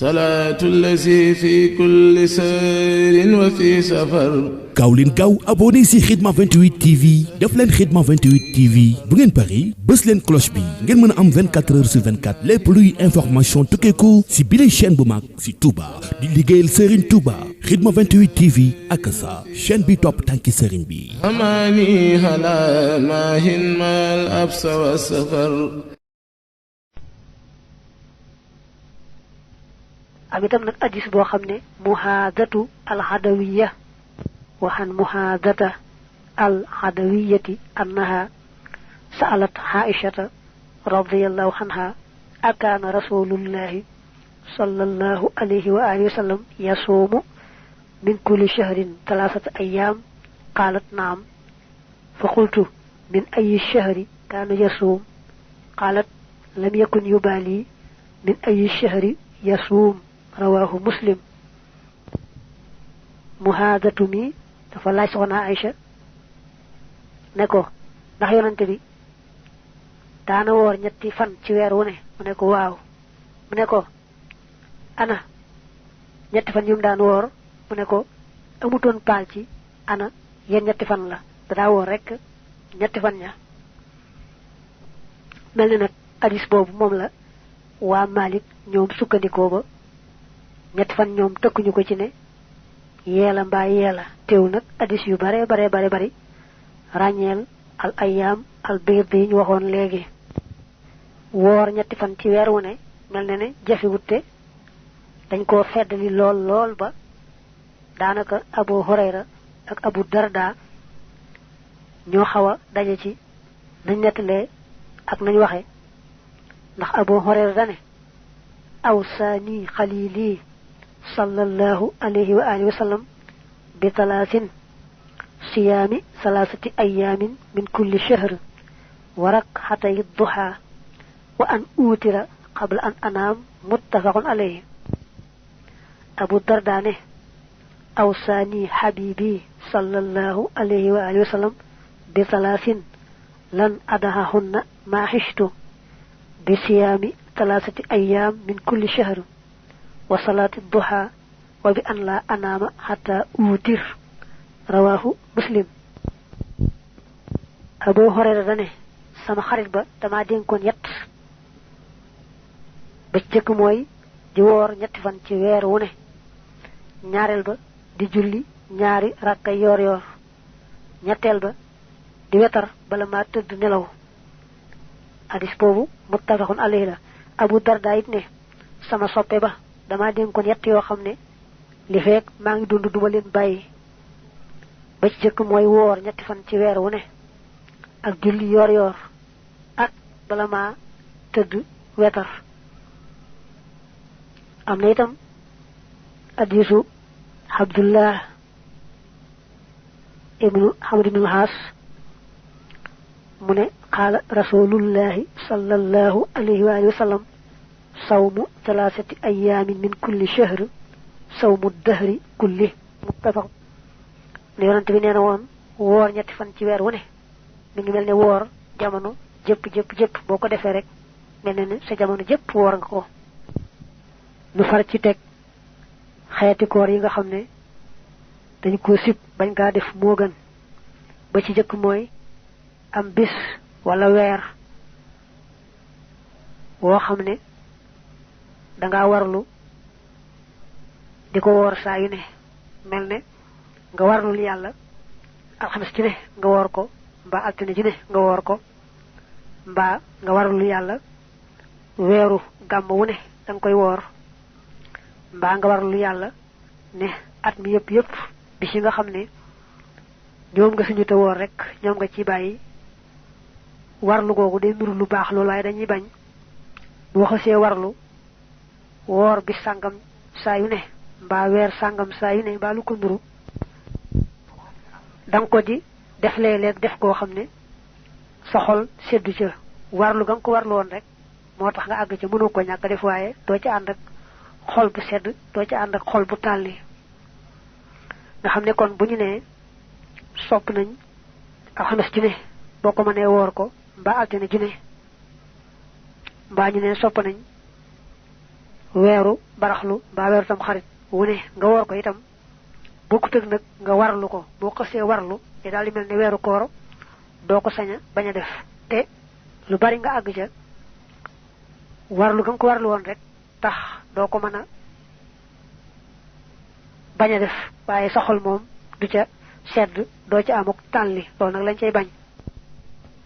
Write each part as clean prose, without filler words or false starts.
salaatu lazi fi kulli sayrin wa fi safar. gaaw leen gaaw abonné si Khidma 28 TV def leen Khidma 28 TV bu ngeen pari bës leen cloche bi ngeen mën a am 24 heures sur 24 lépp luy information tukkeeku si bile chaîne bu mag si Touba di liggéeyal Serigne Touba Khidma 28 TV ak sa chaîne bi topp tànki Serigne bi. amaani ala maahin maal absa wa safar. am itam nag addis boo xam ne muhaadatu alxadawiya waxan muhaadata alxadawiyati annaha sa'alat Aishata radiyallahu anha akaana rasulullahi sallallahu alayhi wa alihi wa sallam yasuumu min kulli shahrin thalathata ayyam qaalat naam fa qultu min ayyi shahri kaana yasuum qaalat lam yakun yubaali min ayyi shahri yasuum rawaahu muslim. muhaadatu mi dafa laaj soxna Aïcha ne ko ndax yonante bi daana woor ñetti fan ci weer wu ne mu ne ko waaw mu ne ko ana ñetti fan yu mu daan woor mu ne ko amutoon paal ci ana yéen ñetti fan la daa woor rek ñetti fan ña mel ni nag hadis boobu moom la waa Malik ñoom sukkandikoo ba ñetti fan ñoom tëkkuñu ko ci ne yeela mbaa yeela teew nag addis yu bare bari ràññeel al ayyaam al biid yi ñu waxoon léegi woor ñetti fan ci weer wu ne mel ne ne jafe wutte dañ koo feddali lool ba daanaka Abu Hurayra ak Abu Darda ñoo xaw a daje ci nañ nettalee ak nañ waxe ndax Abu Hurayra dane awsaani xalili sallallahu alayhi wa alihi wa sallam bi talaasin siyaami salaasati ayaamin min kulli shahr wa rak'atay duha wa an uutira qabla an anaam muttafaqun alayhi. Abu Darda ne awsaani habibi sallallahu alayhi wa alihi wa sallam bi talaasin lan adahahunna ma xishtu bi siyaami talaasati ayaam min kulli shahr wa salaati duha wa bi an la anaama xata uutir rawaahu muslim. Abu Hurayra dane sama xarit ba dama dénkoon yett ba ci jëkk mooy di woor ñetti fan ci weer wu ne ñaareel ba di julli ñaari rakka yoor yoor ñetteel ba di wetar bala ma tëdd nelaw. hadis boobu muttafaqun alayhi la. Abu Darda it ne sama soppe ba dama dénkoon yett yoo xam ne li feek maa ngi dund duma leen bàyyi ba ci jëkk mooy woor ñetti fan ci weer wu ne ak julli yoor yoor ak bala maa tëdd wetar. am na itam hadiisu Abdullah ibnu Amr ibnu Haas mu ne qaala rasulullahi sallallahu alayhi wa alihi wa sallam sawmu talaasati ayaamin min kulli shahr sawmu dahri kulli muttafaq. ne yonante bi nee na woon woor ñetti fan ci weer wu ne mi ngi mel ne woor jamono jëpp boo ko defee rek mel ne sa jamono jëpp woor nga ko. nu far ci teg xeeti koor yi nga xam ne dañ ko sib bañ kaa def moo gën. ba ci jëkk mooy am bis wala weer woo xam ne danga warlu di ko woor saa yu ne mel ne nga warlul yàlla alxames ci ne nga woor ko mbaa altine ci ne nga woor ko mbaa nga warlul yàlla weeru gàmm wu ne danga koy woor mbaa nga warlul yàlla ne at mi yëpp bis yi nga xam ne ñoom nga suñu te woor rek ñoom nga ci bàyyi. warlu googu day nuru lu baax loolu waaye dañuy bañ bu waxasee warlu woor bi sàngam saa yu ne mbaa weer sàngam saa yu ne mbaa lu ko nuru danga ko di def léeg-léeg def koo xam ne sa xol seddu ca warlu ga nga ko warlu woon rek moo tax nga àgg ca mënoo ko ñàkk def waaye doo ca ànd ak xol bu sedd doo ca ànd ak xol bu tàlli. nga xam ne kon bu ñu nee sopp nañ alxames ju ne boo ko mënee woor ko mbaa altine ju ne mbaa ñu ne sopp nañ weeru baraxlu mbaa weeru tam xarit wu ne nga woor ko itam bokkut ak nag nga warlu ko boo xasee warlu te daal di mel ne weeru koor doo ko saña bañ a def te lu bari nga àgg ca warlu nga ko warlu woon rek tax doo ko mën a bañ a def waaye sa xol moom du ca sedd doo ca amuk tànli loolu nag lañ cay bañ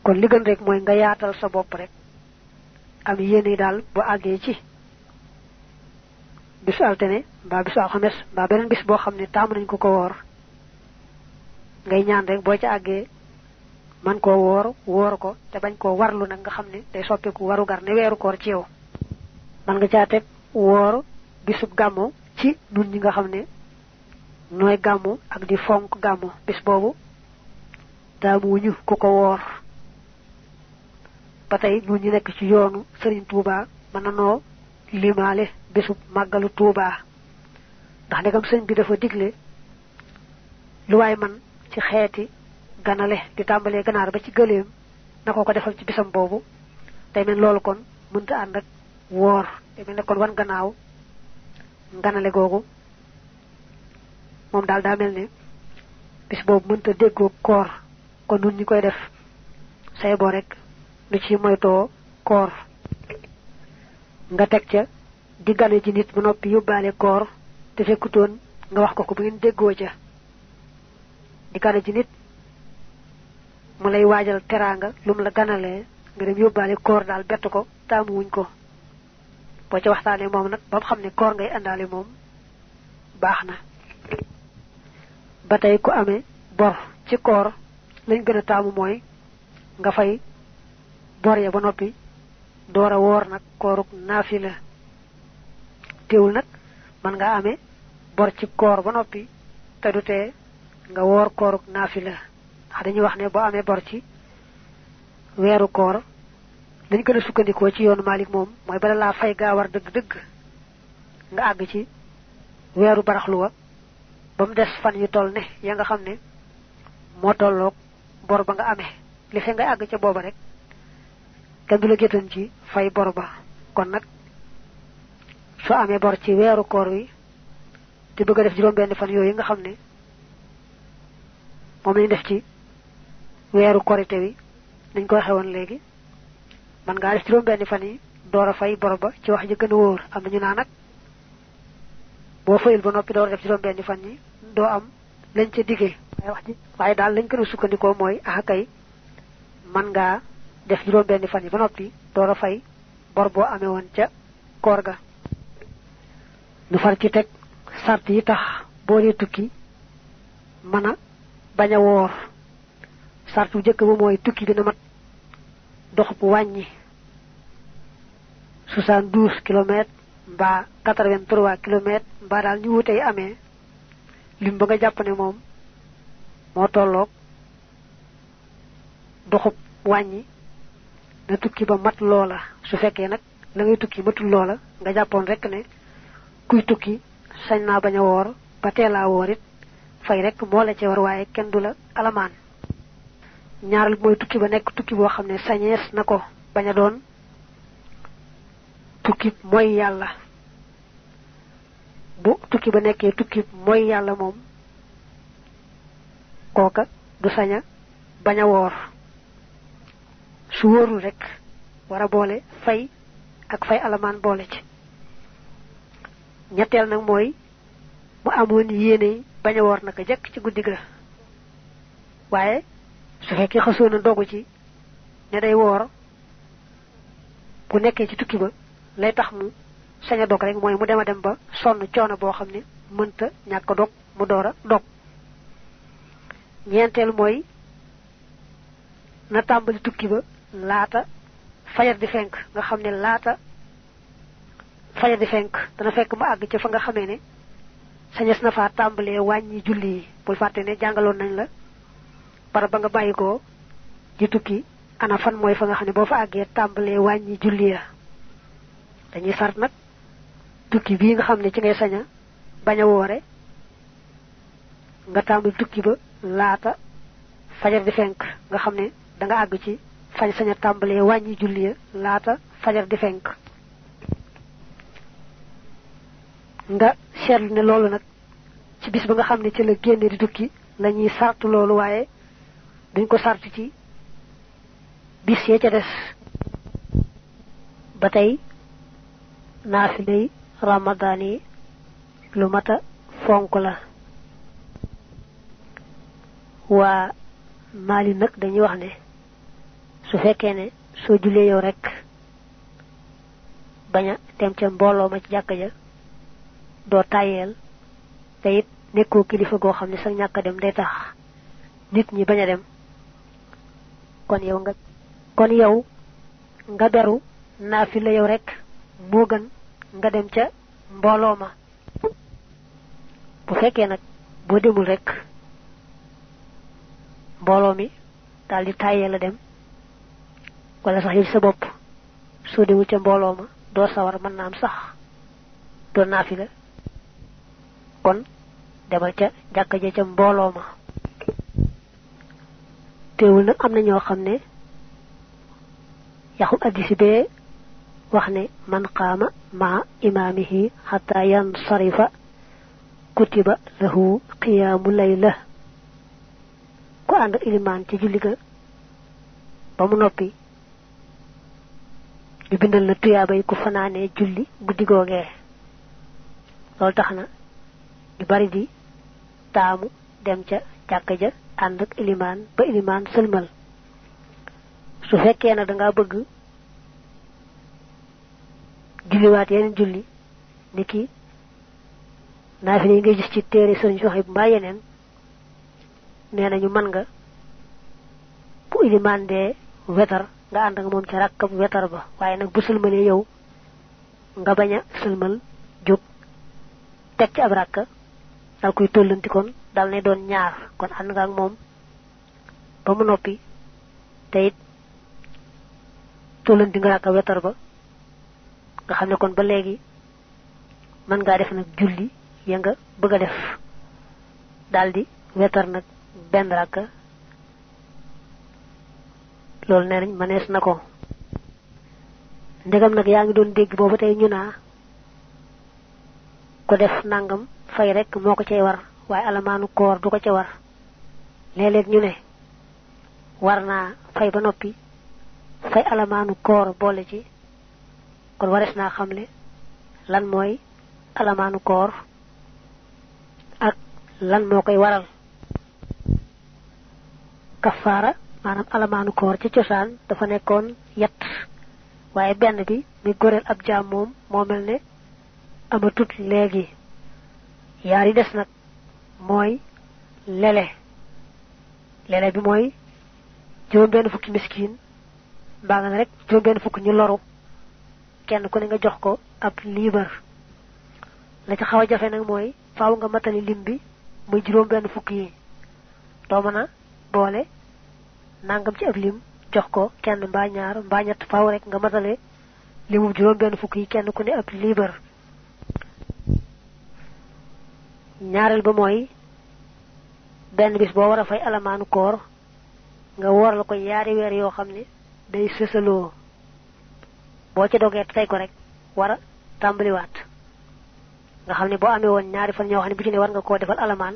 kon li gën rek mooy nga yaatal sa bopp rek am yéene daal bu àggee ci bisu altine mbaa bisu alxames mbaa beneen bis boo xam ne taamu nañ ko woor ngay ñaan rek boo ca àggee man koo woor ko te bañ koo warlu nag nga xam ne day soppiku warugar ne weeru koor ci yow man nga caa teg woor bisub gàmmu ci nun ñi nga xam ne nooy gàmmu ak di fonk gàmmu bis boobu daamuwuñu ku ko woor ba tey nun ñi nekk ci yoonu Sëriñ Tuubaa mën na noo limaale bisub màggalu Tuubaa ndax ndegam sëñ bi dafa digle lu waay man ci xeeti ganale di tàmbalee ganaar ba ci gëléem na ko defal ci bisam boobu tey mel loolu kon mënta ànd ak woor te mel ne kon wan gannaaw ganale googu moom daal daa mel ne bis boobu mënta déggoo koor kon nun ñi koy def say boo rek lu ci moytoo koor nga teg ca di gane ci nit ba noppi yóbbaale koor te fekkutoon nga wax ko bu ngeen déggoo ca di gane ci nit mu lay waajal teraanga lu mu la ganalee nga dem yóbbaale koor daal bett ko taamu wuñ ko boo ca waxtaanee moom nag ba mu xam ne koor ngay àndaale moom baax na ba tey ku amee bor ci koor lañ gën a taamu mooy nga fay bor ya ba noppi door a woor nag kooruk naafila teewul nag man nga amee bor ci koor ba noppi te du tee nga woor kooruk naafila ndax dañuy wax ne boo amee bor ci weeru koor lañ gën a sukkandikoo ci yoonu Maalik moom mooy bala laa fay gaa war dëgg-dëgg nga àgg ci weeru baraxlu wa ba mu des fan yu toll ne ya nga xam ne moo tolloog bor ba nga amee li fe ngay àgg ca booba rek kenn du la géttan ci fay bor ba kon nag soo amee bor ci weeru koor wi te bëgg a def juróom-benn fan yooyu nga xam ne moom lañ def ci weeru korite wi nañ ko waxee woon léegi man ngaa def juróom-benn fan yi door a fay bor ba ci wax ji gën a wóor am nañu naa nag boo fayul ba noppi door a def juróom-benn fan yi doo am lañ ca diggee waaye daal lañ gën a sukkandikoo mooy kay man ngaa def juróom-benn fan yi ba noppi door a fay bor boo amee woon ca koor ga nu far ci teg sart yi tax boo dee tukki mën a bañ a woor sart bu njëkk ba mooy tukki bi na mat dox bu wàññi 72 kilomètres mbaa 83 kilomètres mbaa daal ñu wutey amee lim ba nga jàpp ne moom moo tolloog doxub wàññi na tukki ba mat loola su fekkee nag la ngay tukki matul loola nga jàppoon rek ne kuy tukki sañ naa bañ a woor ba teelaa woor it fay rek moo la ci war waaye kenn du la alamaan ñaaral mooy tukki ba nekk tukki boo xam ne sañees na ko bañ a doon tukki mooy yàlla bu tukki ba nekkee tukki mooy yàlla moom kooka du saña bañ a woor su wóorul rek war a boole fay ak fay alamaan boole ci ñetteel nag mooy mu amoon yéene bañ a woor naka jëkk ci guddi ga waaye su fekkee xasoon na dogu ci ne day woor bu nekkee ci tukki ba lay tax mu sañ a dog rek mooy mu dem a dem ba sonn coono boo xam ne mënta ñàkk a dog mu door a dog ñeenteel mooy na tàmbali tukki ba laata fajar di fenk nga xam ne laata fajar di fenk dana fekk mu àgg ca fa nga xamee ne sañes na faa tàmbalee wàññi julli yi bul fàtte ne jàngaloon nañ la bara ba nga bàyyi ko di tukki ana fan mooy fa nga xam ne boo fa àggee tàmbalee wàññi julli ya dañuy sart nag tukki bii nga xam ne ci ngay saña bañ a woore nga tàmbali tukki ba laata fajar di fenk nga xam ne da nga àgg ci fañ saña tàmbalee wàññi julli ya laata fajar di fenk nga seetlu ne loolu nag ci bis ba nga xam ne ci la génne di tukki la ñuy sartu loolu waaye duñ ko sartu ci bis yee ca des ba tey naafilay ramadaan yi lu mata fonk la waa Maali nag dañuy wax ne su fekkee ne soo jullee yow rek bañ a dem ca mbooloo ma ci jàkka ja doo tàyyeel te it nekkoo kilifa goo xam ne sa ñàkk a dem day tax nit ñi bañ a dem kon yow nga beru naafila yow rek moo gën nga dem ca mbooloo ma bu fekkee nag boo demul rek mbooloo mi daal di tàyyee la dem wala sax yow sa bopp soo demul ca mbooloo ma doo sawar mën naa am sax doo naafila kon demal ca jàkka ja ca mbooloo ma teewul nag am na ñoo xam ne yaxu addisi bee wax ne man qaama maa imaamihi xataa yansarifa kutiba lahu qiyaamu layla ku ànd ilimaan ci julli ga ba mu noppi ñu bindal na tuyaabay ku fanaanee julli guddi googee loolu tax na ñu bari di taamu dem ca jàkka ja ànd ak ilimaan ba ilimaan sëlmal su fekkee na danga bëgg julliwaat yeneen julli niki naafile yi ngay gis ci téere sëriñ Suhayb mbaa yeneen nee nañu mën nga bu ilimaan dee wetar nga ànd nga moom ca rakkab wetar ba waaye nag bu sëlmalee yow nga bañ a sëlmal jóg teg ci ab rakka dal koy tollanti kon dal ne doon ñaar kon ànd nga ak moom ba mu noppi te it tollanti nga rakka wetar ba nga xam ne kon ba léegi mën ngaa def nag julli ya nga bëgg a def daldi wetar nag benn rakka loolu nee nañ mënees na ko ndegam nag yaa ngi doon dégg boobu tey ñu naa ko def nangam fay rek moo ko cay war waaye alamaanu koor du ko ca war léeg-léeg ñu ne war naa fay ba noppi fay alamaanu koor boole ci kon wares naa xamle lan mooy alamaanu koor ak lan moo koy waral kafaara maanaam alamaanu koor ci cosaan dafa nekkoon yett waaye benn bi mi goreel ab jaam moom moo mel ne amatut léegi yaar yi des nag mooy lele bi mooy juróom benn fukki miskin mbaa nga ne rek juróom benn fukk ñu loru kenn ku ne nga jox ko ab liibar la ci xaw a jafe nag mooy faaw nga matali lim bi muy juróom benn fukk yi doo mën a boole nangam ci ab lim jox ko kenn mbaa ñaar mbaa ñett faaw rek nga matale limu juróom benn fukk yi kenn ku ne ab liibar ñaareel ba mooy benn bis boo war a fay alamaanu koor nga wooral ko yaari weer yoo xam ne day sësaloo boo ci dogee tey ko rek war a tàmbaliwaat nga xam ne boo amee woon ñaari fan ñoo xam ne bu ci ne war nga koo defal alamaan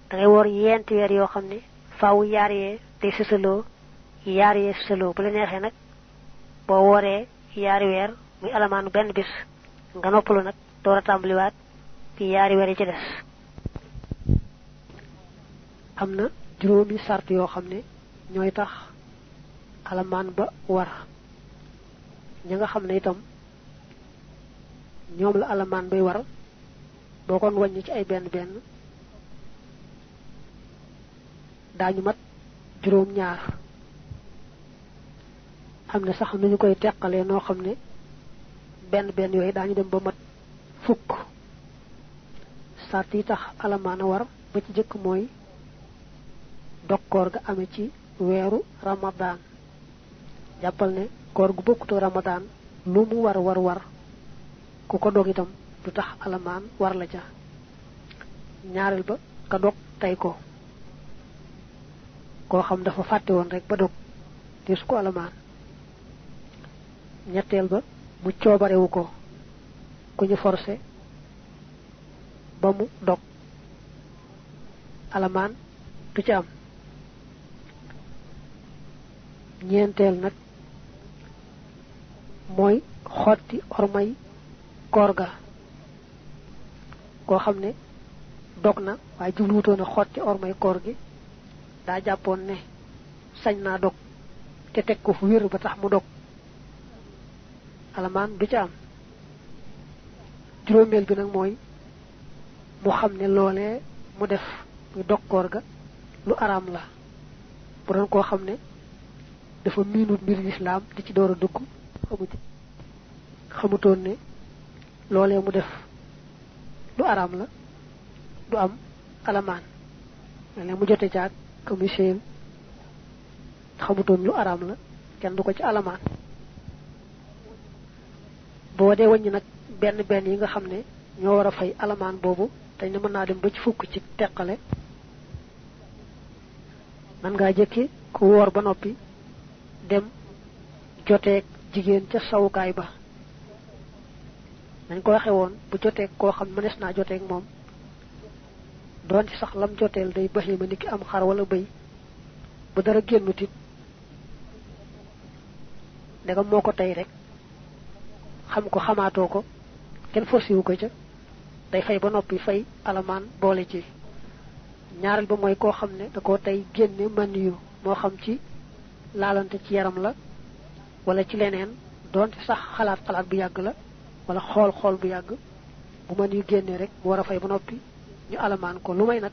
da ngay woor yenti weer yoo xam ne faaw yaar yee day sësaloo yaar yee sësaloo bu la neexee nag boo wooree yaari weer muy alamaanu benn bis nga noppalu nag door a tàmbaliwaat ci yaari weer yi ci des am na juróomi sart yoo xam ne ñooy tax alamaan ba war ñi nga xam ne itam ñoom la alamaan bay war boo kon wàññi ci ay benn benn daañu mat juróom ñaar am na sax nañu koy teqalee noo xam ne benn benn yooyu daañu dem ba mat fukk sart yi tax alamaan a war ba ci jëkk mooy dog koor ga amee ci weeru ramadaan jàppal ne koor gu bokkutoo ramadaan lu mu war ku ko dog itam du tax alamaan war la ca ñaareel ba ka dog tey ko koo xam dafa fàtte woon rek ba dog te su ko alamaan ñetteel ba mu coobarewu ko ku ñu forcé ba mu dog alamaan du ci am. ñeenteel nag mooy xotti ormay koor ga koo xam ne dog na waaye jubluwutoon a xotti ormay koor gi daa jàppoon ne sañ naa dog te teg ko fu wér ba tax mu dog alamaan du ci am. juróomeel bi nag mooy mu xam ne loolee mu def muy dog koor ga lu araam la bu doon koo xam ne dafa miinut mbir lislaam di ci door a dugg xamutoon ne loolee mu def lu araam la du am alamaan loolee mu jote caag ka muy séen xamutoon lu araam la kenn du ko ci alamaan. boo dee wàññi nag benn benn yi nga xam ne ñoo war a fay alamaan boobu te ne mën naa dem ba ci fukk ci teqale man ngaa jëkki ku woor ba noppi dem joteeg jigéen ca sawukaay ba nañ ko waxe woon bu joteeg koo xam mënees naa joteeg moom doon ci sax lam joteel day baxi ma niki am xar wala bëy bu dara génnut it ndegam moo ko tey rek xam ko xamaatoo ko kenn forcé wu ko ca day fay ba noppi fay alamaan boole ci. ñaareel ba mooy koo xam ne da koo tey génne man yu moo xam ci laalante ci yaram la wala ci leneen doonte sax xalaat bu yàgg la wala xool bu yàgg bu man yu génnee rek mu war a fay ba noppi ñu alamaan ko lu may nag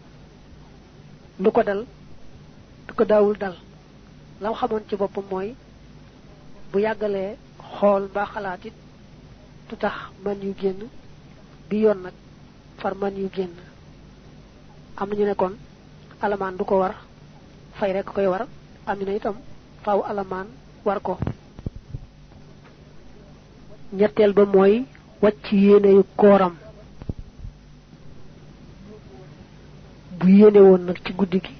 lu ko dal du ko daawul dal lam xamoon ci boppam mooy bu yàggalee xool mbaa xalaat it du tax man yu génn bi yoon nag far man yu génn am nañu ne kon alamaan du ko war fay rek koy war am ñu ne itam faaw alamaan war ko. ñetteel ba mooy wàcc yéene yu kooram bu yéene woon nag ci guddi gi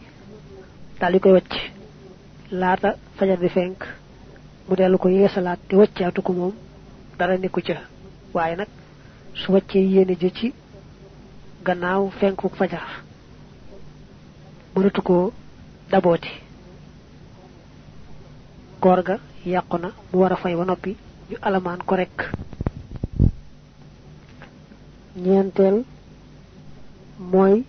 daal di koy wàcc laata fajar di fenk mu dellu ko yeesalaat te wàccaatu ko moom dara nekku ca waaye nag su wàccee yéene ja ci gannaaw fenku fajar mënatu koo dabooti koor ga yàqu na mu war a fay ba noppi ñu alamaan ko rek. ñeenteel mooy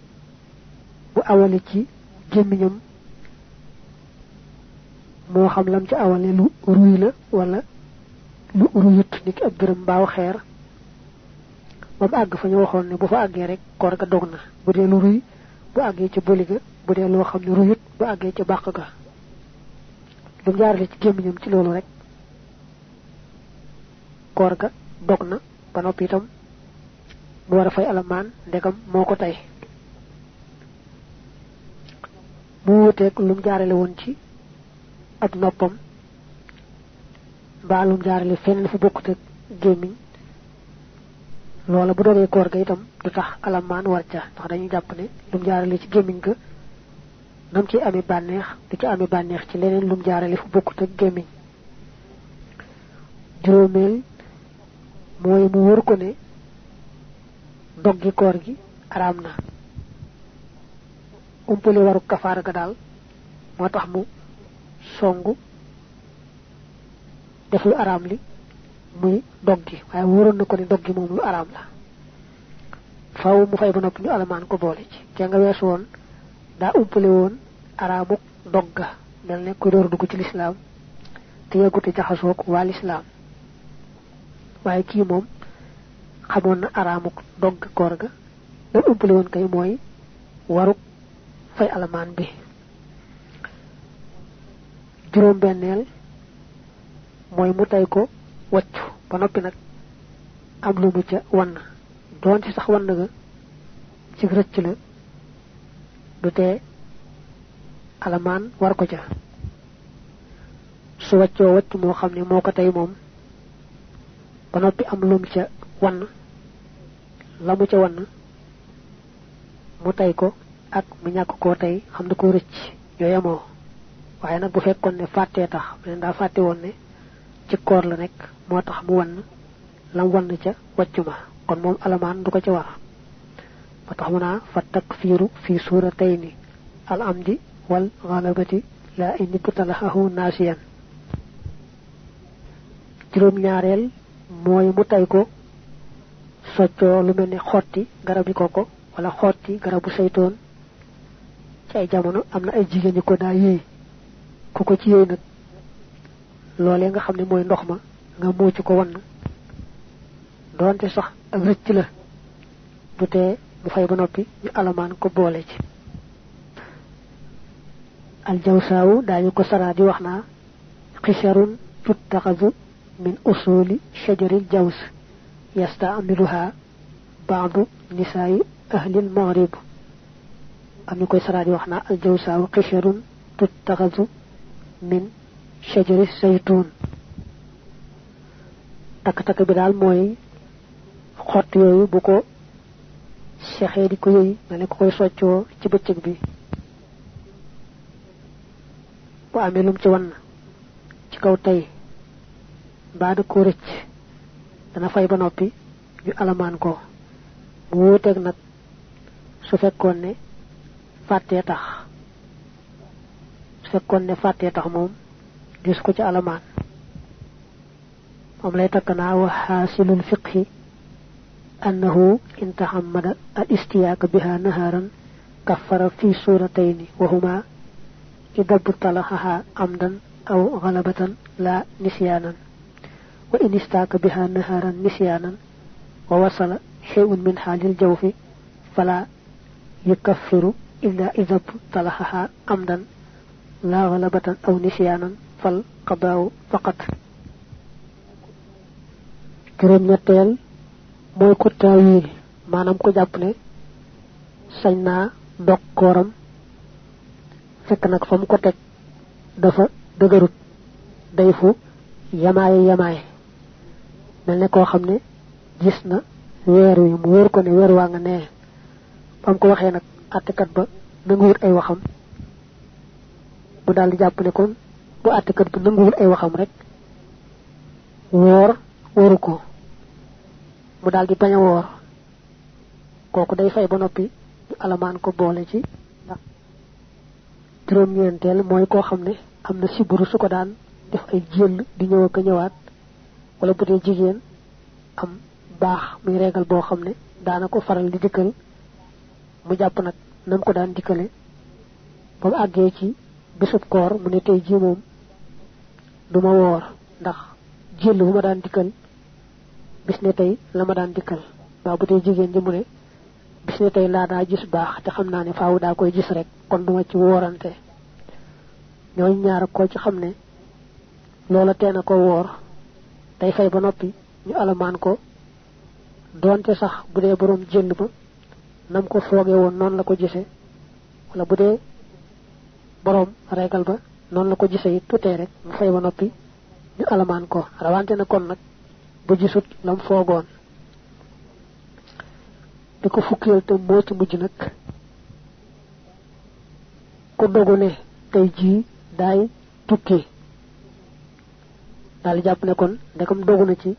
bu awale ci gémmiñam moo xam lam ci awale lu ruy la wala lu ruyut ni ki ab dërëm mbaaw xeer ba mu àgg fa ñu waxoon ne bu fa àggee rek koor ga dog na bu dee lu ruy bu àggee ca boli ga bu dee loo xam ne ruyut bu àggee ca bàq ga lu jaarale ci gémmiñam ci loolu rek koor ga dog na ba noppi itam mu war a fay alamaan ndegam moo ko tey. mu wuteeg lu mu jaarale woon ci ab noppam mbaa lu mu jaarale feneen fu bokkut ak gémmiñ loola bu dogee koor ga itam du tax alamaan war ca ndax dañuy jàpp ne lu mu jaarale ci gémmiñ ga nam ci amee bànneex du ci amee bànneex ci leneen lu mu jaarale fu bokkut ak gémmiñ. juróomeel mooy mu wër ko ne dog gi koor gi araam na umpale waru kafaara ga daal moo tax mu songu def lu araam li muy dog gi waaye wóoroon na ko ne dog gi moom lu araam la faaw mu fay ba noppi ñu alamaan ko boole ci te nga weesu woon daa umpale woon araamuk dog ga mel ne ko door dugg ci lislaam te yeggute jaxasoo ko waa lislaam waaye kii moom xamoon na araamuk dog koor ga lam umpale woon kay mooy waruk fay alamaan bi. juróom benneel mooy mu tey ko waccu ba noppi nag am lu mu ca wann doon ci sax wann ga ci rëcc la du tee alamaan war ko ca. su waccoo wacc moo xam ne moo ko tey moom ba noppi am lu mu ca wann la mu ca wann mu tey ko ak mu ñàkk koo tey xam na ko rëcc ñoo yemoo waaye nag bu fekkoon ne fàttee tax leen daa fàtte woon ne ci koor la nekk moo tax mu wann lam wann ca wàccu ma kon moom alamaan du ko ca war وتحمنا فالتكفير في سورتين الأمد والغلبة لا إن بتلحه ناسيا juróom ñaareel mooy mu tay ko soccoo lu mel ne xotti garabi koko wala xotti garabu saytoon ci ay jamono am na ay jigéen ñi ko daa yéey ku ko ci yéey nag loolee nga xam ne mooy ndox ma nga muuc ko wann doonte sax ak rëcc la du tee mu fay ba noppi ñu alamaan ko boole ci aljawsaawu daañu ko saraa di wax naa xisharun tuttaxazu من أصول شجر الجوز يستعملها بعض نساء أهل المغرب أمي كوي سرادي وحنا الجوساء قشر تتخذ من شجر الزيتون tak tak bi dal moy xott yoyu bu ko xexé di ko yoy mané ko koy soccio ci beccëg bi bu amé lum ci wan ci kaw tay ba da ko recc dana fay ba nopi ñu alaman ko bu wotek nak su fekkone faté tax su fekkone faté tax mom gis ko ci alaman mom lay takana wa hasilul fiqh annahu in tahammada al istiyak biha naharan kaffara fi suratayn wa huma idab talaha amdan aw ghalabatan la nisyanan وإن استاك بها نهارا نسيانا ووصل شيء من حال الجوف فلا يكفر إلا إذا طلحها عمدا لا غلبة أو نسيانا فالقضاء فقط كرم نتيل موي كو تاويل مانام كو جاب ne sañ naa dog kooram fekk nag fa mu ko teg dafa dëgërut day fu yamaaye melne ko xamne gis na weer wi mu wër ko ne weer waa nga ne bam ko waxee nag attekat ba nanguwut ay waxam bu daal di jàpp ne kon bu attekat ba nanguwut ay waxam rek woor wóoru ko mu daal di bañ a woor kooku day fay ba noppi ñu alamaan ko boole ci ndax juróom-ñeenteel mooy koo xam ne am na siburu su ko daan def ay jël di ñëw ak ñëwaat wala bu dee jigéen am baax muy régal boo xam ne daana ko faral di dikkal mu jàpp nag nam ko daan dikkale ba mu àggee ci bésub koor mu ne tey ji moom duma woor ndax jël bu ma daan dikkal bis ne tey la ma daan dikkal waaw bu dee jigéen ji mu ne bis ne tey laa daa gis baax te xam naa ne faaw daa koy gis rek kon duma ci woorante ñooy ñaar ko ci xam ne loola teena ko woor day fay ba noppi ñu alamaan ko donte sax bu dee borom jënd ba nam ko foogee woon noonu la ko gisee wala bu dee borom régal ba noonu la ko gisee it tutee rek mu fay ba noppi ñu alamaan ko rawante na kon nag bu gisut lam foogoon di ko fukkeel te moo ci mujj nag ku dogu ne tey jii daay tukki dal japp ne kon ndekam dogu na ci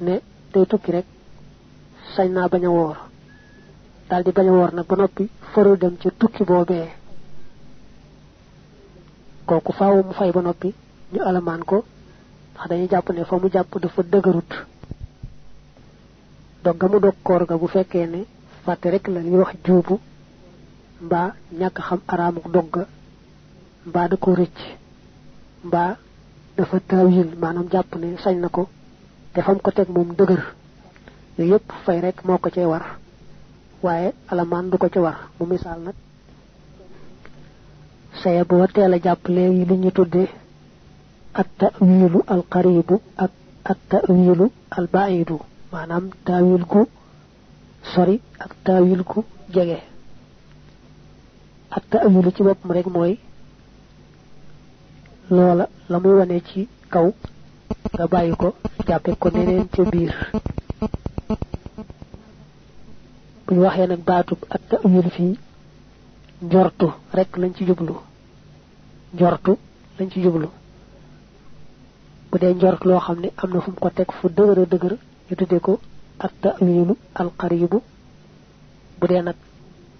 ne tay tukki rek sañ naa bañ a woor dal di bañ a woor nag ba noppi faru dem ci tukki boobee kooku faaw mu fay ba noppi ñu alamaan ko ndax dañuy jàpp ne fa mu jàpp dafa dëgërut donc ga mu dog koor ga bu fekkee ne fàtte rek la ñuy wax juubu mbaa ñàkk xam araamuk dog ga mbaa da ko rëcc mbaa dafa tawil manam japp ne sañ nako te fam ko tek mom deugar yoy yep fay rek moko cey war waye alaman du ko ci war mu misal nak saya bo téla japp legi li ñu tuddé at-ta'wilu al-qaribu ak at-ta'wilu al-ba'idu manam tawil ku sori ak tawil ku jege at-ta'wilu ci bop rek moy loola la muy wane ci kaw nga bàyyi ko jàppe ko neneen ca biir bu ñu waxee nag baatub ak ta'wil fii njortu rek lañ ci jublu njortu lañ ci jublu bu dee njort loo xam ne am na fu mu ko teg fu dëgër ñu tuddee ko ak ta'wilu al qaribu bu dee nag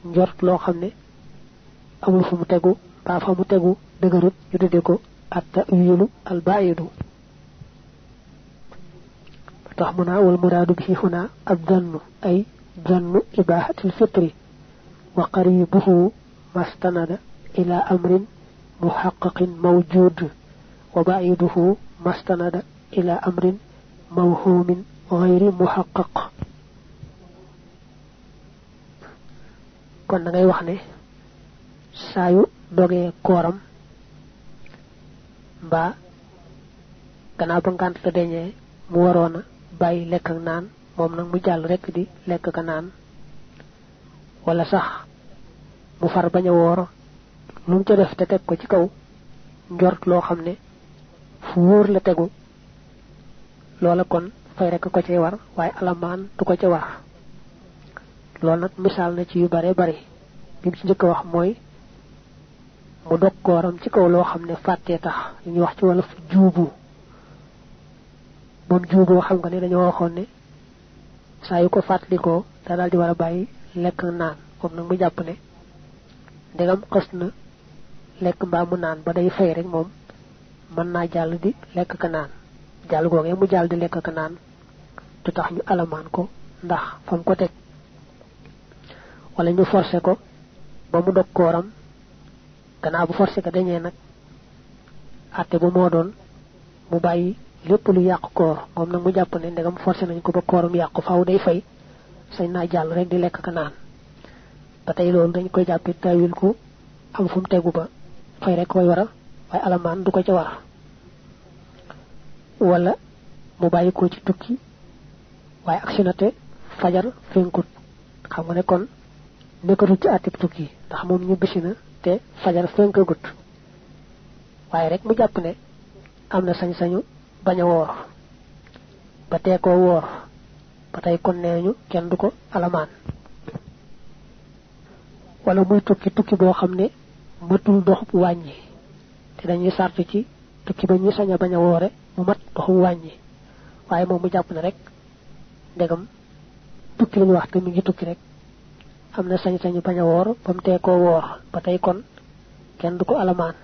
njort loo xam ne amul fu mu tegu ba fa mu tegu dëgërut ñu tudde ko at-ta'wilu al-ba'idu tax mu naa wal muraadu bihi huna ad-dannu ay dannu ibahatil fitri wa qaribuhu mastanada ila amrin muhaqqaqin mawjud wa ba'iduhu mastanada ila amrin mawhumin ghayri muhaqqaq kon da ngay wax ne saayu dogee kooram mbaa gannaaw ba ngànt la deñee mu waroon a bàyyi lekk ak naan moom nag mu jàll rekk di lekk ka naan wala sax mu far bañ a woor lu mu ca def te teg ko ci kaw njort loo xam ne fu wóor la tegu loola kon fay rekk ko cay war waaye alamaan du ko ca war loolu nag misaal na ci yu bare bare bi mu ci njëkk a wax mooy mu dog kooram ci kaw loo xam ne fàttee tax li ñuy wax ci wolof juubu moom juuboo xam nga ne dañoo waxoon ne saa yu ko fàttalikoo daa daal di war a bàyyi lekk naan moom nag mu jàpp ne ndegam xës na lekk mbaa mu naan ba day fay rek moom mën naa jàll di lekk ka naan jàll googee mu jàll di lekk ka naan du tax ñu alamaan ko ndax fa mu ko teg wala ñu forcé ko ba mu dog kooram gannaaw bu forcé ko dañee nag àtte bu moo doon mu bàyyi lépp lu yàq koor moom nag mu jàpp ne ndegam forcé nañ ko ba kooram yàqu faaw day fay sañ naa jàll rek di lekk ka naan ba tey loolu dañ koy jàppee tawil ko am fu mu tegu ba fay rek koy wara waaye alamaan du ko ca war wala mu bàyyi ko ci tukki waaye ak sinate fajar fenkut xam nga ne kon nekkatul ci àttib tukki ndax moom ñu bisi na te fajar fenkagut waaye rek mu jàpp ne am na sañ-sañu bañ a woor ba tee koo woor ba tey kon nee ñu kenn du ko alamaan wala muy tukki boo xam ne matul doxub wàññi te dañuy sartu ci tukki ba ñu sañ a bañ a woore mu mat doxub wàññi waaye moom mu jàpp ne rek ndegam tukki lañu wax te mu ngi tukki rek am na sañ-sañu bañ a woor ba mu tee koo woor ba tey kon kenn du ko alamaan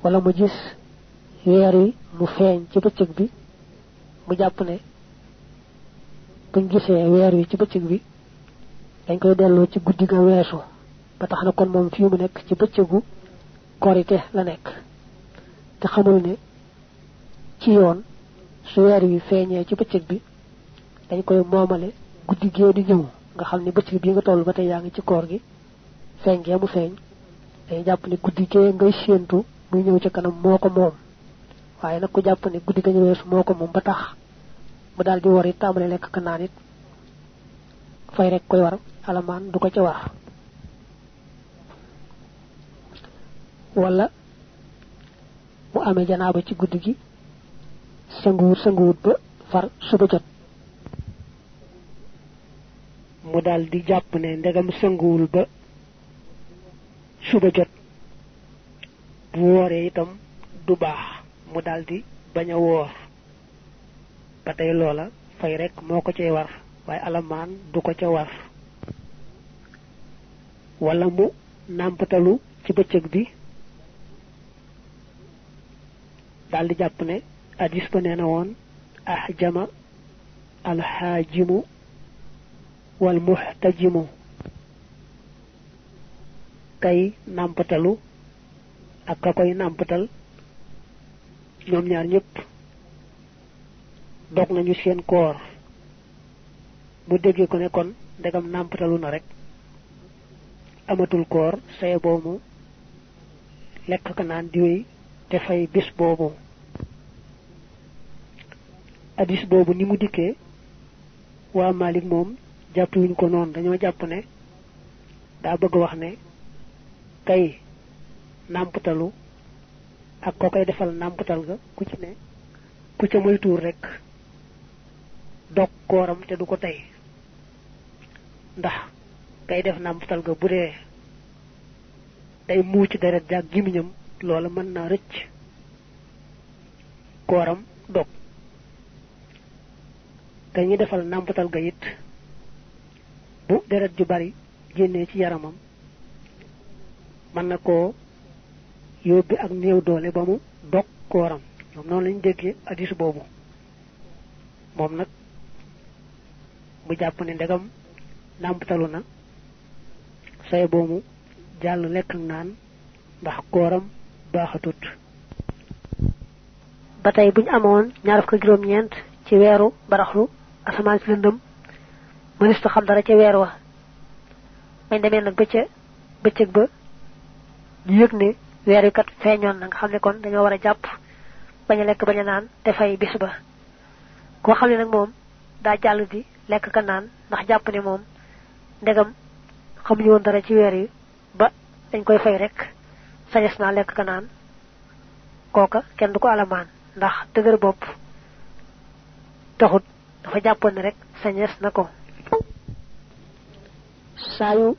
wala mu gis weer wi mu feeñ ci bëccëg bi mu jàpp ne buñ gisee weer wi ci bëccëg bi dañ koy delloo ci guddi ga weesu ba tax na kon moom fii mu nekk ci bëccëgu korite la nekk te xamul ne ci yoon su weer wi feeñee ci bëccëg bi dañ koy moomale guddi gee di ñëw nga xam ne bëccëg bii nga toll ba tey yaa ngi ci koor gi feeñ gee mu feeñ dañuy jàpp ne guddi gee ngay séentu muy ñëw ci kanam moo ko moom waaye nag ku jàpp ne guddi ga ñu weesu moo ko moom ba tax mu daal di war it tàmbale lekk ka naan it fay rek koy war alamaan du ko ca war wala mu amee janaaba ci guddi gi sanguwut ba far suba jot mu daal di jàpp ne ndegam sanguwul ba suba jot bu wooree itam du baax mu daal di bañ a woor ba tey loola fay rek moo ko cay war waaye alamaan du ko ca war wala mu nàmpatalu ci bëccëg bi daal di jàpp ne hadis ba nee na woon ahjama alxaajimu wal muxtajimu kay nàmpatalu ak ka koy nàmpatal ñoom ñaar ñëpp dog nañu seen koor mu déggee ko ne kon ndegam nàmpatalu na rek amatul koor saye boobu lekk ka naan di wéy te fay bis boobu hadis boobu ni mu dikkee waa Malik moom jàppuwuñ ko noonu dañoo jàpp ne daa bëgg wax ne kay nàmpatalu ak ko koy defal nàmpatal ga ku ci ne ku ca moytuur rek dog kooram te du ko tey ndax kay def nàmpatal ga bu dee day muuc deret jaag gimiñam loola mën naa rëcc kooram dog te ñi defal nàmpatal ga it bu deret ju bari génnee ci yaramam mën na koo yóbbi ak néew doole ba mu dog kooram ñoom noonu lañu déggee hadiis boobu moom nag mu jàpp ne ndegam nàmptalu na say boomu jàll lekk ak naan ndax kooram baaxatut ba tey buñ amoon 29 ci weeru baraxlu asamaan si lëndëm mënista xam dara ca weer wa bañ demee nag ba ca bëccëg ba ñu yëg ne weer wi kat feeñoon na nga xam ne kon dañoo war a jàpp bañ a lekk bañ a naan te fay bis ba koo xam ne nag moom daa jàll di lekk ka naan ndax jàpp ne moom ndegam xamuñu woon dara ci weer yi ba dañ koy fay rek sañes naa lekk ka naan kooka kenn du ko alamaan ndax dëgër bopp taxut dafa jàppoon ne rek sañes na ko saa yu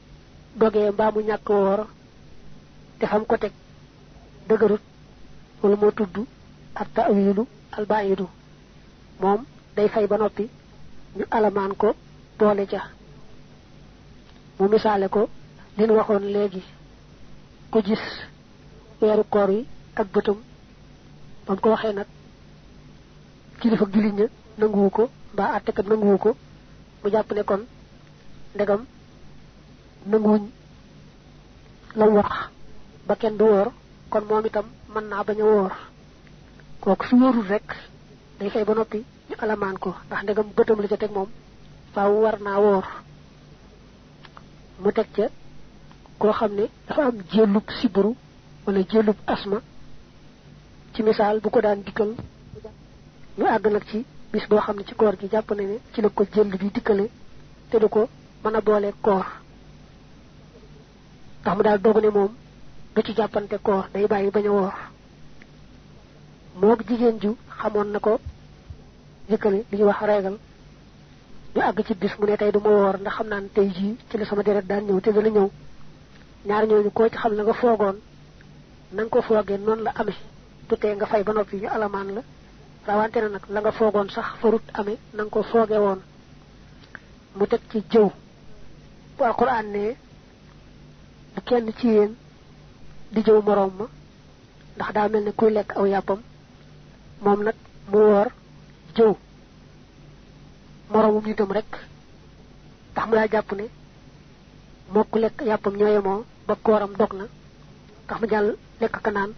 dogee mbaa mu ñàkk woor te fam ko teg dëgërut wala moo tudd ak ta'wilu albayidu moom day fay ba noppi ñu alamaan ko boole ca mu misaale ko li nu waxoon léegi ku gis weeru koor yi ak bëtam ba mu ko waxee nag kilifa jullit ña nanguwu ko mbaa àttekat nanguwu ko mu jàpp ne kon ndegam nanguwuñ la wax ba kenn du woor kon moom itam mën naa bañ a woor kooku su wóorul rek day fay ba noppi ñu alamaan ko ndax ndegam bëtam la ca teg moom faaw war naa woor mu teg ca koo xam ne dafa am jëllub sibru wala jëllub asma ci misaal bu ko daan dikkal ñu àgg nag ci bis boo xam ne ci koor gi jàpp na ne ci la ko jëll bi dikkale te du ko mën a boole koor ndax mu daal dogu ne moom du ci jàppante koor day bàyyi bañ a woor moog jigéen ju xamoon na ko dikkale li ñuy wax reegal ñu àgg ci bis mu ne tey du ma woor ndax xam naa ne tey jii ci la sama deret daan ñëw te dana ñëw ñaar ñooñu koo ci xam la nga foogoon na nga ko foogee noonu la amee tutee nga fay ba noppi ñu alamaan la rawante na nag la nga foogoon sax farut amee na nga ko foogee woon mu teg ci jëw bu alquran ne bu kenn ci yéen di jëw moroom ma ndax daa mel ne kuy lekk aw yàppam moom nag mu woor jëw moroomum nitam rek ndax mu daa jàpp ne moo ku lekk yàppam ñoo yemoo ba kooram dog na ndax mu jàll lekk ka naan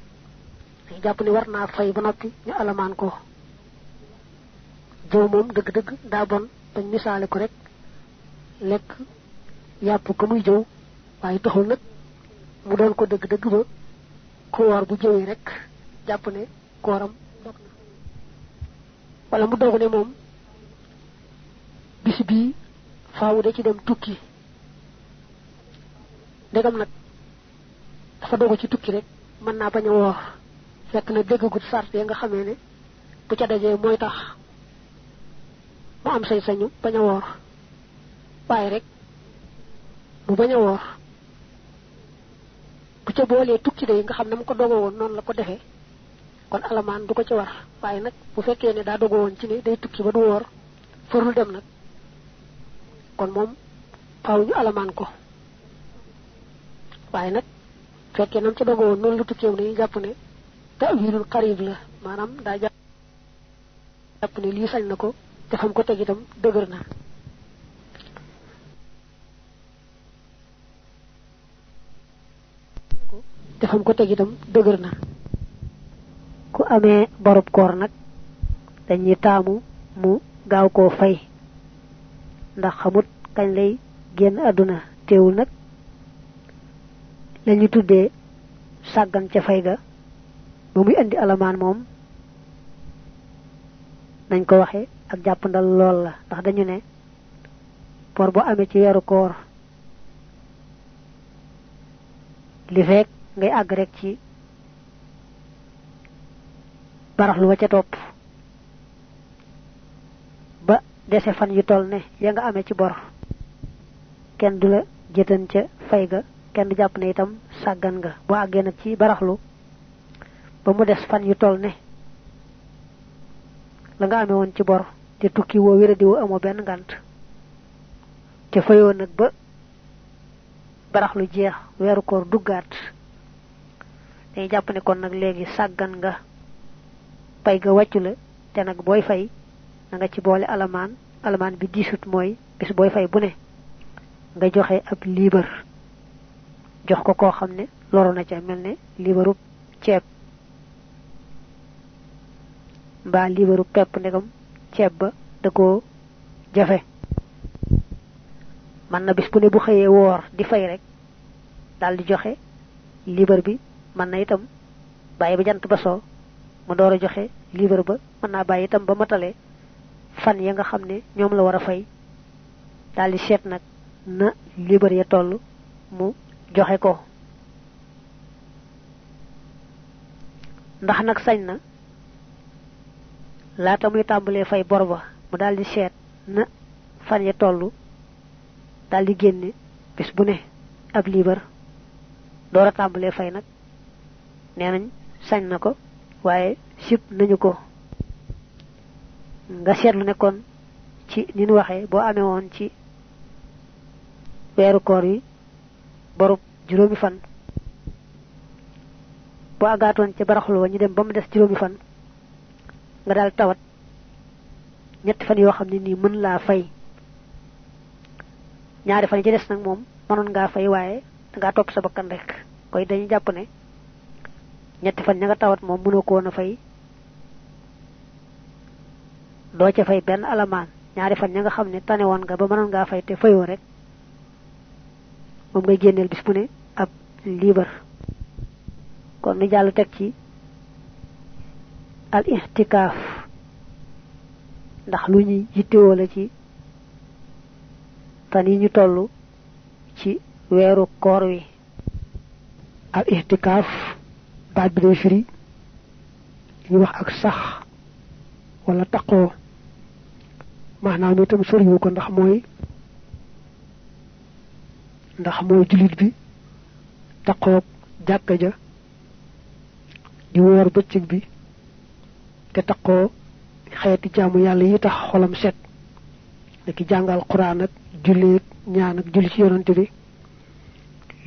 dañu jàpp ne war naa fay ba noppi ñu alamaan ko jëw moom dëgg-dëgg daa bon dañ misaale ko rek lekk yàpp ko muy jëw waaye taxul nag mu doon ko dëgg-dëgg ba ku woor bu jëwee rek jàpp ne kooram dog na wala mu doog ne moom bis bii faawu da ci dem tukki ndegam nag dafa dogu ci tukki rek mën naa bañ a woor fekk na déggagut sart ya nga xamee ne bu ca dajee mooy tax mu am sañ-sañu bañ a woor waaye rek mu bañ a woor bu ca boolee tukki day nga xam ne mu ko dogoo woon noonu la ko defee kon alamaan du ko ci war waaye nag bu fekkee ne daa dogoo woon ci ne day tukki ba du woor farul dem nag kon moom faaw ñu alamaan ko waaye nag fekkee nam ca dogoo woon noonu la tukkeem dañuy jàpp ne ta'wilul qarib la maanaam daa jàpp ne lii sañ na ko te fam ko teg itam dëgër na ku amee borub koor nag dañuy taamu mu gaaw koo fay ndax xamut kañ lay génn àdduna teewul nag lañu tuddee sàggan ca fay ga ba muy indi alamaan moom nañ ko waxe ak jàppandal lool la ndax dañu ne bor bu amee ci weeru koor li fekk ngay àgg rek ci baraxlu wa ca topp ba dese fan yu toll ne ya nga amee ci bor kenn du la jëtan ca fay ga kenn du jàpp ne itam sàggan nga boo àggee nag ci baraxlu ba mu des fan yu toll ne la nga amee woon ci bor te tukki woo wéradi woo amoo benn ngànt te fayoo nag ba barax lu jeex weeru koor duggaat dañuy jàpp ne kon nag léegi sàggan nga pay ga wàccu la te nag booy fay na nga ci boole alamaan bi diisut mooy bis booy fay bu ne nga joxe ab liibar jox ko koo xam ne loru na ca mel ne liibarub ceeb mbaa liibarub pepp ndegam ceeb ba da koo jafe man na bis bu ne bu xëyee woor di fay rek daal di joxe liibar bi man na itam bàyyi ba jant ba soo mu door a joxe liibar ba mën naa bàyyi itam ba matale fan ya nga xam ne ñoom la war a fay daal di seet nag na liibar ya toll mu joxe ko ndax nag sañ na laata muy tàmbalee fay bor ba mu daal di seet na fan ya toll daal di génne bis bu ne ab liibar door a tàmbalee fay nag nee nañ sañ na ko waaye sib nañu ko nga seetlu ne kon ci ni ñu waxee boo amee woon ci weeru koor yi borub juróomi fan boo agaatoon ca baraxlu wa ñu dem ba mu des juróomi fan nga daal tawat ñetti fan yoo xam ne nii mën laa fay ñaari fan yi ci des nag moom mënoon ngaa fay waaye dangaa topp sa bakkan rek koy dañuy jàpp ne ñetti fan ña nga tawat moom mënoo ko woon a fay doo ca fay benn alamaan ñaari fan ña nga xam ne tane woon nga ba mënoon ngaa fay te fayoo rek moom ngay génneel bis bu ne ab liibar kon nu jàll teg ci al ihtikaaf ndax lu ñuy yittewoo la ci fan yi ñu toll ci weeru koor wi al ihtikaaf baat bi day firi ñu wax ak sax wala taqoo maanaam itam soriwu ko ndax mooy jullit bi taqoo jàkka ja di woor bëccëg bi te taqoo xeeti jaamu yàlla yi tax xolam set niki jàngal quraan ak julli ñaan ak julli ci yonante bi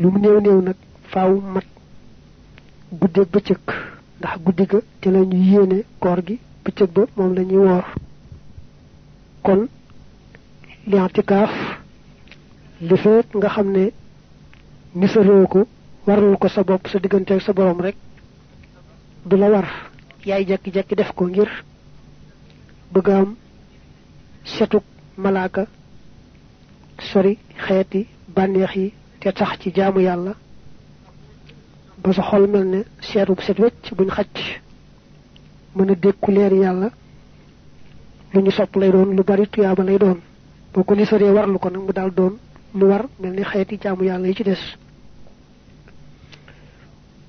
lu mu néew néew nag faaw mat guddeeg bëccëg ndax guddi ga te la ñu yéene koor gi bëccëg ba moom la ñuy woor kon li'tikaaf li feet nga xam ne nisaroo ko warul ko sa bopp sa diggante ak sa borom rek du la war yaay jekki-jekki def ko ngir bëgg am setuk malaaka sori xeeti bànneex yi te tax ci jaamu yàlla ba sa xol mel ne seetu bu set wecc buñ xacc mën a dékku leer yàlla lu ñu sopp lay doon lu bari tuyaaba lay doon boo ko nisaree warlu ko nag mu daal doon lu war mel ni xeeti jaamu yàlla yi ci des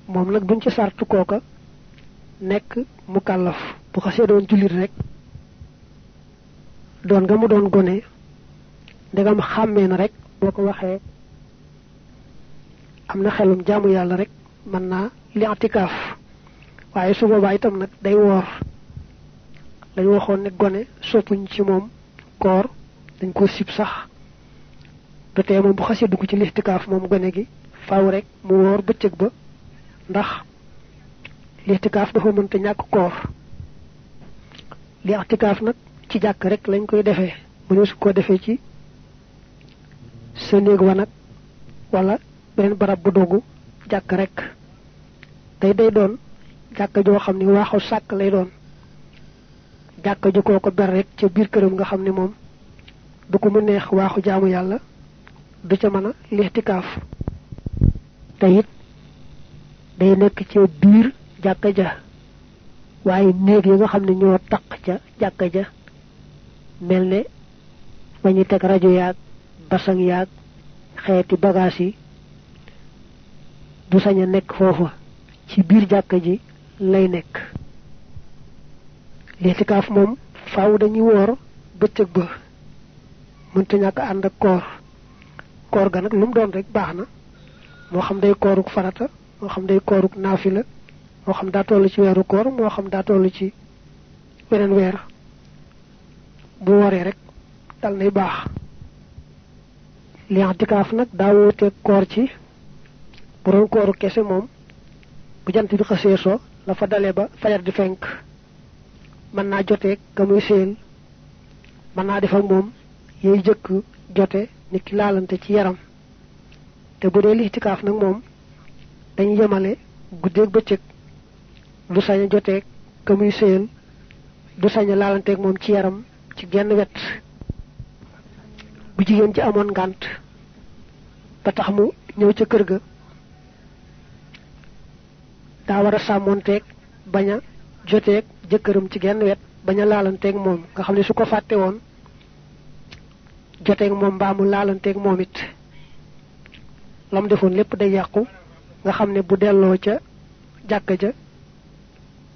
moom nag duñ ci sartu kooka nekk mu kàllaf bu xasee doon jullit rek doon nga mu doon gone ndegam xàmmee na rek boo ko waxee am na xelum jaamu yàlla rek mën naa li'tikaaf waaye su boobaa itam nag day woor lañ waxoon ne gone soppuñ ci moom koor dañ ko sib sax du tee moom bu xasee dugg ci li'tikaaf moom gone gi faaw rek mu woor bëccëg ba ndax li'tikaaf dafa mënta ñàkk koor li'tikaaf nag ci jàkk rek lañ koy defee mënu su ko defee ci sa néeg wa nag wala beneen barab bu dogu jàkk rek day doon jàkka joo xam ne waaxu sàkk lay doon jàkka ju koo ko ber rek ca biir këram nga xam ne moom du ko mu neex waaxu jaamu yàlla du ca mën a li'tikaaf te it day nekk ca biir jàkka ja waaye néeg yi nga xam ne ñoo taq ca jàkka ja mel ne ba ñu teg rajo yaag basang yaag xeeti bagaas yi du sañ a nekk foofa ci biir jàkka ji lay nekk li'tikaaf moom faaw dañuy woor bëccëg ba mënta ñàkk ànd ak koor ga nag lu mu doon rek baax na moo xam day kooruk farata moo xam day kooruk naafila moo xam daa toll ci weeru koor moo xam daa toll ci weneen weer bu waree rek dal nay baax li i'tikaaf nag daa wuuteeg koor ci bu doon kooru kese moom bu jant bi xasee so la fa dale ba fajar di fenk mën naa joteeg ka muy séen mën naa def ak moom yooyu jëkk jote nit ki laalante ci yaram te bu dee lixtikaaf nag moom dañu yemale guddeeg bëccëg du sañ a joteeg ka muy séen du sañ a laalanteeg moom ci yaram ci genn wet bu jigéen ci amoon ngànt ba tax mu ñëw ca kër ga daa war a sàmmoonteeg bañ a joteeg jëkkëram ci genn wet bañ a laalanteeg moom nga xam ne su ko fàtte woon joteeg moom mbaa mu laalanteeg moom it lam defoon lépp day yàqu nga xam ne bu delloo ca jàkka ja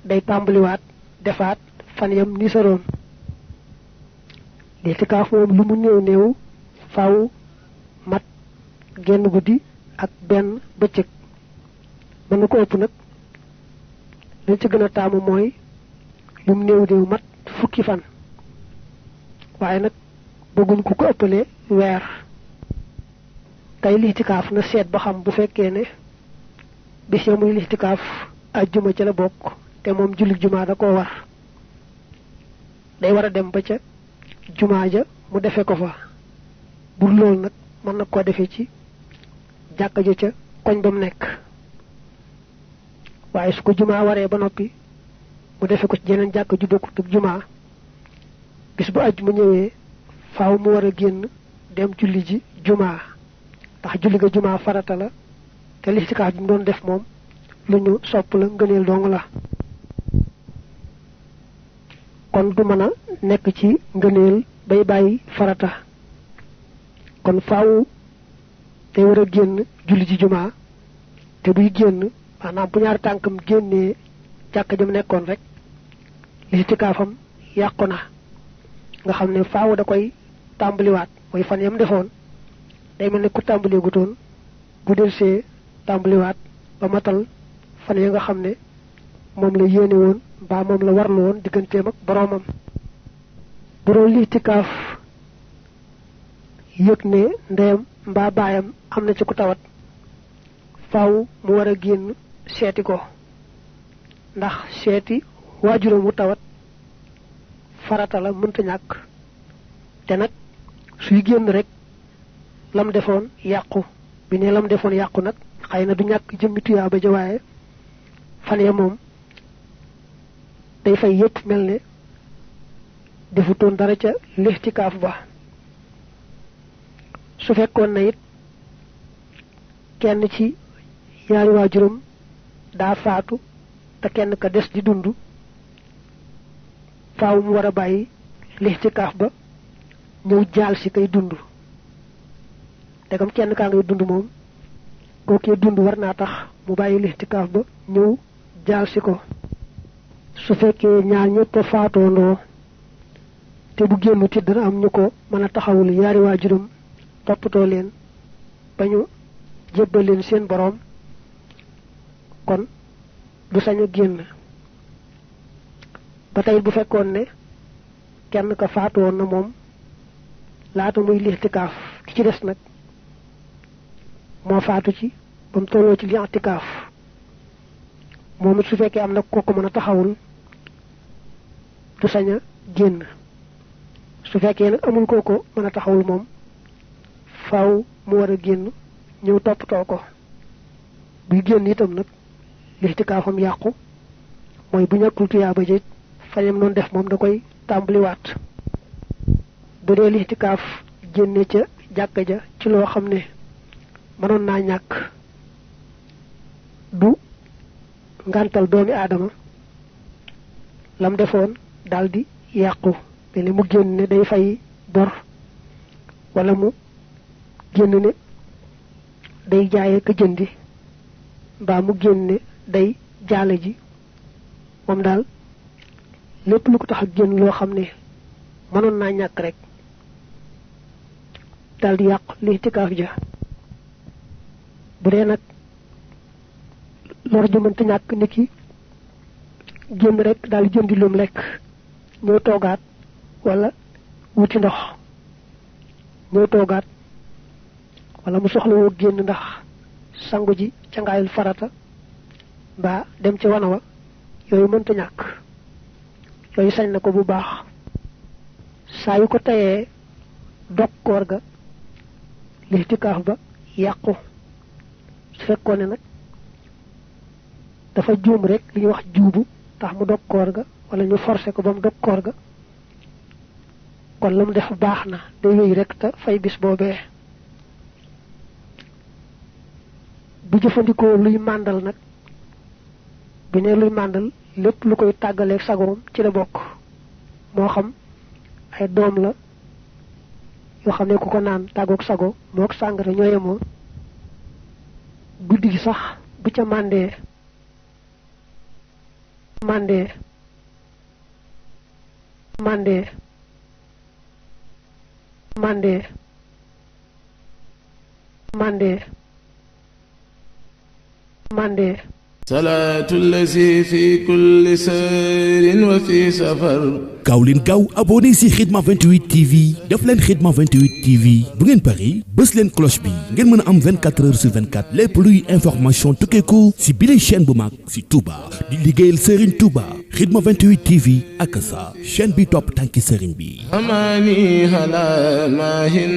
day tàmbaliwaat defaat fan yam ni saroon lixtikaaf moom lu mu néew néew faaw mat genn guddi ak benn bëccëg mën na ko ëpp nag lañ ci gën a taamu mooy lu mu néew néew mat fukki fan waaye nag bëgguñ ku ko ëppalee weer kay lixtikaaf na seet ba xam bu fekkee ne bis ya muy lixtikaaf ajjuma ca la bokk te moom julli jumaa da koo war day war a dem ba ca jumaa ja mu defe ko fa bu loolu nag mën na koo defee ci jàkka ja ca koñ ba mu nekk waaye su ko jumaa waree ba noppi mu defe ko ci jeneen jàkka ju bokkut ak jumaa bis bu ajjuma ñëwee faaw mu war a génn dem julli ji jumaa ndax julli ga jumaa farata la te lixtikaaf bi mu doon def moom lu ñu sopp la ngëneel dong la kon du mën a nekk ci ngëneel bay bàyyi farata kon faaw day war a génn julli ji jumaa te buy génn maanaam bu ñaari tànkam génnee jàkka jëm nekkoon rek lixtikaafam yàqu na nga xam ne faaw da koy tàmbaliwaat mooy fan yam defoon day mel ne ku tàmbalee gutoon bu delsee tàmbaliwaat ba matal fan ya nga xam ne moom la yéene woon mbaa moom la warlu woon digganteem ak boroomam bu doon lixtikaaf yëg ne ndeyam mbaa baayam am na ci ku tawat faaw mu war a génn seeti ko ndax seeti waajuram wu tawat farata la mënta ñàkk te nag suy génn rek lam defoon yàqu bi ne lam defoon yàqu nag xëy na du ñàkk jëmmi tuyaaba ja waaye fan ya moom day fay yépp mel ne defutoon dara ca lixtikaaf ba su fekkoon na it kenn ci ñaari waajuram daa faatu te kenn ka des di dund faaw mu war a bàyyi lixtikaaf ba ñëw jaal si kay dund te kam kenn kaa ngay dund moom kookee dund war naa tax mu bàyyi lixtikaaf ba ñëw jaal si ko su fekkee ñaar ñëpp faatoondoo te bu génn ti dana am ñu ko mën a taxawul yaari waajuram toppatoo leen ba ñu jébbal leen seen boroom kon du sañ a génn ba tey bu fekkoon ne kenn ka faatoon na moom laata muy lixtikaaf ki ci des nag moo faatu ci ba mu tolloo ci lixtikaaf moom it su fekkee am na ko ko mën a taxawul du sañ a génn su fekkee nag amul koo ko mën a taxawul moom faaw mu war a génn ñëw toppatoo ko buy génn itam nag lixtikaafam yàqu mooy bu ñàkkul tuyaaba jët fañam noonu def moom da koy tàmbaliwaat bu dee lixtikaaf génne ca jàkka ja ci loo xam ne mënoon naa ñàkk du ngantal doomi aadama lam defoon daldi yàqu mel ni mu génn ne day fay bor wala mu génn ne day jaaye ka jëndi mbaa mu génn ne day jaale ji moom daal lépp lu ko tax ak génn loo xam ne mënoon naa ñàkk rek daldi yàq lixtikaaf ja bu dee nag lor ju mënta ñàkk ni ki génn rek daal jëndi lum lekk ñëw toogaat wala wuti ndox ñëw toogaat wala mu soxla woo génn ndax sangu ji ca ngaayul farata ba dem ci wana wa yooyu mënta ñàkk yooyu sañ na ko bu baax saa yu ko tayee dog koor ga lixtikaaf ba yàqu su fekkoon ne nag dafa juum rek li ñuy wax juubu tax mu dog koor ga wala ñu forcé ko ba mu dog koor ga kon la mu def baax na day wéy rek te fay bis boobee bu jëfandikoo luy màndal nag bu ne luy màndal lépp lu koy tàggaleeg sagoom ci la bokk moo xam ay doom la yoo xam ne ku ko naan tàggoog sago mook sàngara ñoo yemoo guddi gi sax bu ca màndee salaatu lazi fi kulli sayrin wa fi safar. gaaw leen gaaw abonné si Khidma 28 TV def leen Khidma 28 TV bu ngeen pari bës leen cloche bi ngeen mën a am 24 heures sur 24 lépp luy information tukkeeku si bile chaîne bu mag si Touba di liggéeyal Serigne Touba Khidma 28 TV ak sa chaîne bi topp tànki Serigne bi.